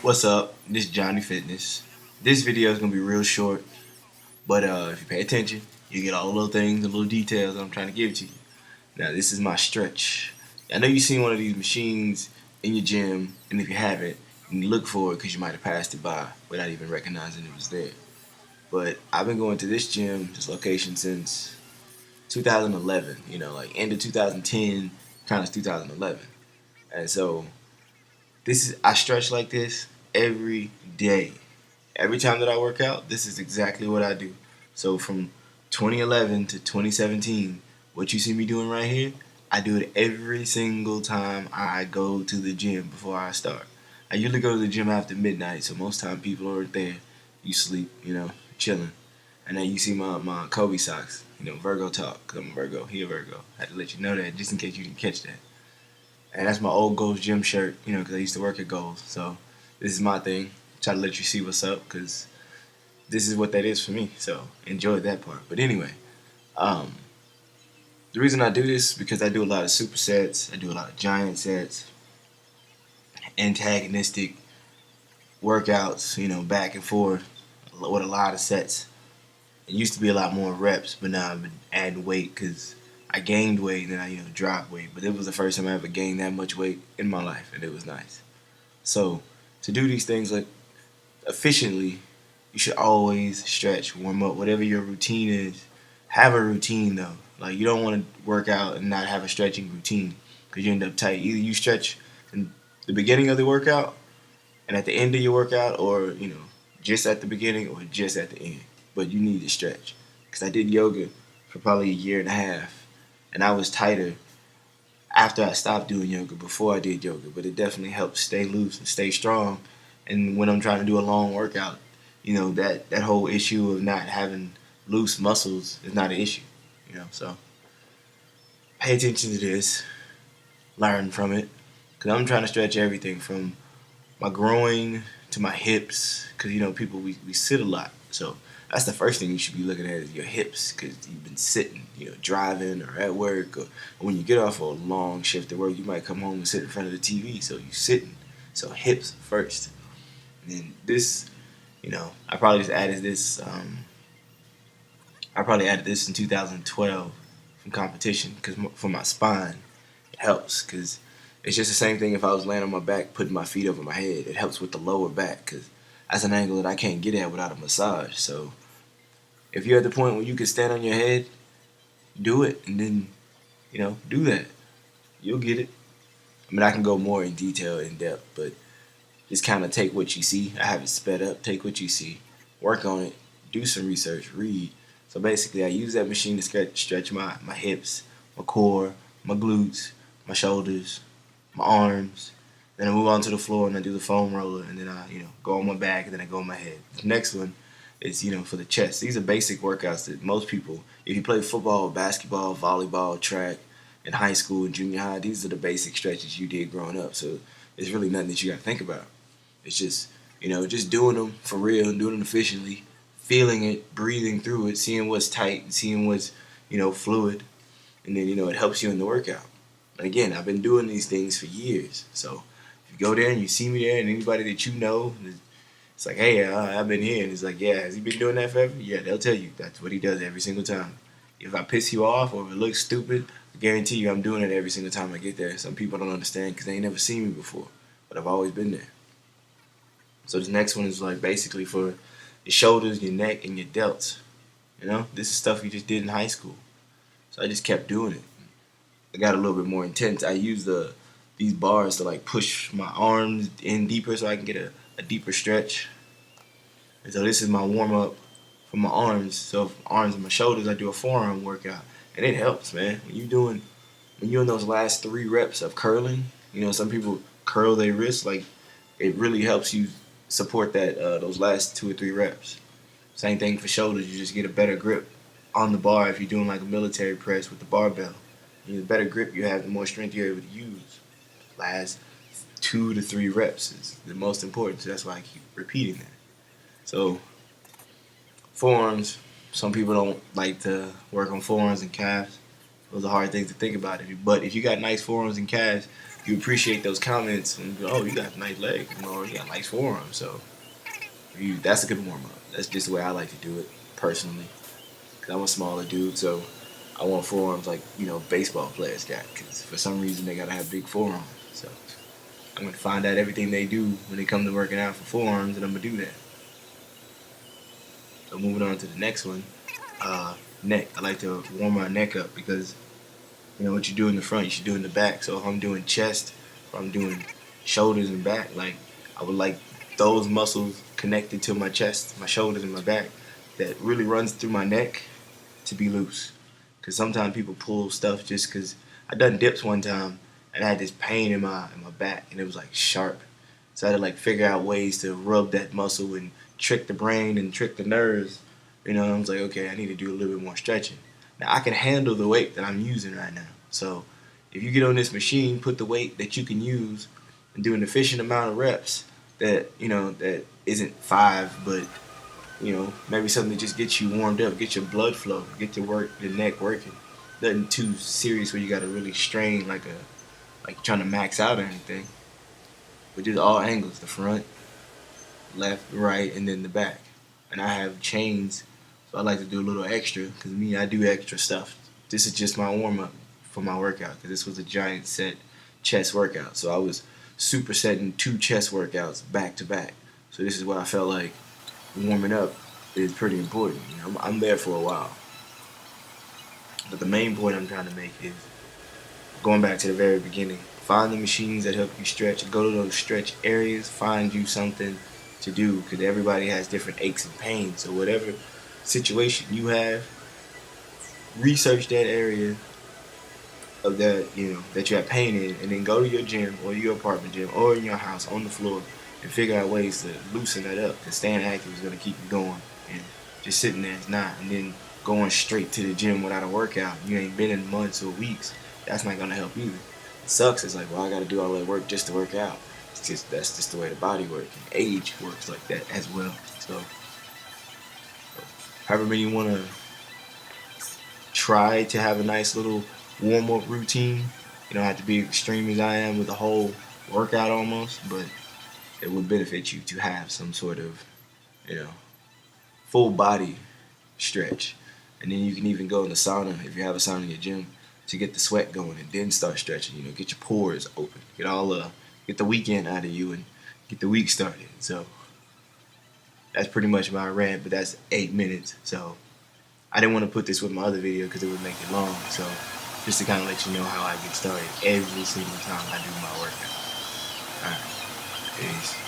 What's up? This is Johnny Fitness. This video is gonna be real short, but if you pay attention, you get all the little things, the little details that I'm trying to give to you. Now, this is my stretch. I know you've seen one of these machines in your gym, and if you haven't, you can look for it because you might have passed it by without even recognizing it was there. But I've been going to this gym, this location, since 2011. Like end of 2010, kind of 2011, and so I stretch like this every day. Every time that I work out, this is exactly what I do. So from 2011 to 2017, what you see me doing right here, I do it every single time I go to the gym before I start. I usually go to the gym after midnight, so most time people aren't there. You sleep, chilling. And then you see my Kobe socks, Virgo talk, because I'm a Virgo, he a Virgo. I had to let you know that just in case you didn't catch that. And that's my old Gold's gym shirt, because I used to work at Gold's. So this is my thing. Try to let you see what's up, because this is what that is for me. So enjoy that part. But anyway, um, the reason I do this is because I do a lot of supersets. I do a lot of giant sets, antagonistic workouts, back and forth with a lot of sets. It used to be a lot more reps, but now I've been adding weight because I gained weight and then I dropped weight. But it was the first time I ever gained that much weight in my life, and it was nice. So to do these things like efficiently, you should always stretch, warm up, whatever your routine is. Have a routine though. Like you don't want to work out and not have a stretching routine because you end up tight. Either you stretch in the beginning of the workout and at the end of your workout, or just at the beginning or just at the end. But you need to stretch because I did yoga for probably a year and a half, and I was tighter after I stopped doing yoga before I did yoga. But it definitely helps stay loose and stay strong. And when I'm trying to do a long workout, that whole issue of not having loose muscles is not an issue. So pay attention to this, learn from it, because I'm trying to stretch everything from my groin to my hips, because people we sit a lot. So that's the first thing you should be looking at is your hips, because you've been sitting, driving or at work, or when you get off a long shift at work, you might come home and sit in front of the TV, so you sitting. So hips first. And then this, I probably just added this. I probably added this in 2012 from competition because for my spine, it helps because it's just the same thing if I was laying on my back, putting my feet over my head. It helps with the lower back because that's an angle that I can't get at without a massage. So if you're at the point where you can stand on your head, do it, and then do that. You'll get it. I mean, I can go more in detail, in depth, but just kind of take what you see. I have it sped up. Take what you see, work on it, do some research, read. So basically, I use that machine to stretch my hips, my core, my glutes, my shoulders, my arms. Then I move on to the floor and I do the foam roller, and then I go on my back, and then I go on my head. The next one is for the chest. These are basic workouts that most people, if you play football, basketball, volleyball, track, in high school and junior high, these are the basic stretches you did growing up. So it's really nothing that you got to think about. It's just just doing them for real and doing them efficiently, feeling it, breathing through it, seeing what's tight, and seeing what's fluid, and then it helps you in the workout. And again, I've been doing these things for years. So if you go there and you see me there, and anybody that it's like, hey, I've been here, and it's like, yeah, has he been doing that forever? Yeah, they'll tell you that's what he does every single time. If I piss you off or if it looks stupid, I guarantee you I'm doing it every single time I get there. Some people don't understand because they ain't never seen me before, but I've always been there. So this next one is like basically for your shoulders, your neck, and your delts. This is stuff you just did in high school. So I just kept doing it. I got a little bit more intense. I use these bars to like push my arms in deeper so I can get a deeper stretch. And so this is my warm up for my arms. So for arms and my shoulders, I do a forearm workout, and it helps, man. When you're in those last 3 reps of curling, some people curl their wrists, like it really helps you support that those last 2 or 3 reps. Same thing for shoulders. You just get a better grip on the bar if you're doing like a military press with the barbell. The better grip you have, the more strength you're able to use. Last 2 to 3 reps is the most important. So that's why I keep repeating that. So forearms, some people don't like to work on forearms and calves. Those are hard things to think about. But if you got nice forearms and calves, you appreciate those comments and go, oh, you got nice legs, or you got nice forearms. So that's a good warm up. That's just the way I like to do it personally. Cause I'm a smaller dude, so I want forearms like baseball players got. Cause for some reason they gotta have big forearms. So I'm gonna find out everything they do when they come to working out for forearms, and I'm gonna do that. So moving on to the next one, neck. I like to warm my neck up because what you do in the front, you should do in the back. So if I'm doing chest, or I'm doing shoulders and back, like I would like those muscles connected to my chest, my shoulders, and my back that really runs through my neck to be loose. Because sometimes people pull stuff just because I done dips one time and I had this pain in my back and it was like sharp. So I had to like figure out ways to rub that muscle and trick the brain and trick the nerves. I was like, okay, I need to do a little bit more stretching. Now I can handle the weight that I'm using right now. So if you get on this machine, put the weight that you can use and do an efficient amount of reps that isn't 5, but maybe something that just gets you warmed up, get your blood flow, get the neck working. Nothing too serious where you got to really strain like trying to max out or anything. But just all angles, the front, left, right, and then the back. And I have chains, so I like to do a little extra because I do extra stuff. This is just my warm up for my workout because this was a giant set chest workout. So I was supersetting 2 chest workouts back to back. So this is what I felt like warming up is pretty important. I'm there for a while. But the main point I'm trying to make is going back to the very beginning. Find the machines that help you stretch. Go to those stretch areas. Find you something to do because everybody has different aches and pains. So whatever situation you have, research that area of that you have pain in, and then go to your gym or your apartment gym or in your house on the floor and figure out ways to loosen that up. Because staying active is going to keep you going, and just sitting there is not. And then going straight to the gym without a workout, you ain't been in months or weeks, that's not going to help either. It sucks. It's like, well, I got to do all that work just to work out. That's just the way the body works. And age works like that as well. So however many you want to try to have a nice little warm-up routine. You don't have to be extreme as I am with a whole workout almost, but it would benefit you to have some sort of, full body stretch. And then you can even go in the sauna, if you have a sauna in your gym, to get the sweat going and then start stretching. Get your pores open. Get the weekend out of you and get the week started. So that's pretty much my rant, but that's 8 minutes. So I didn't want to put this with my other video because it would make it long. So just to kind of let you know how I get started every single time I do my workout. All right. Peace.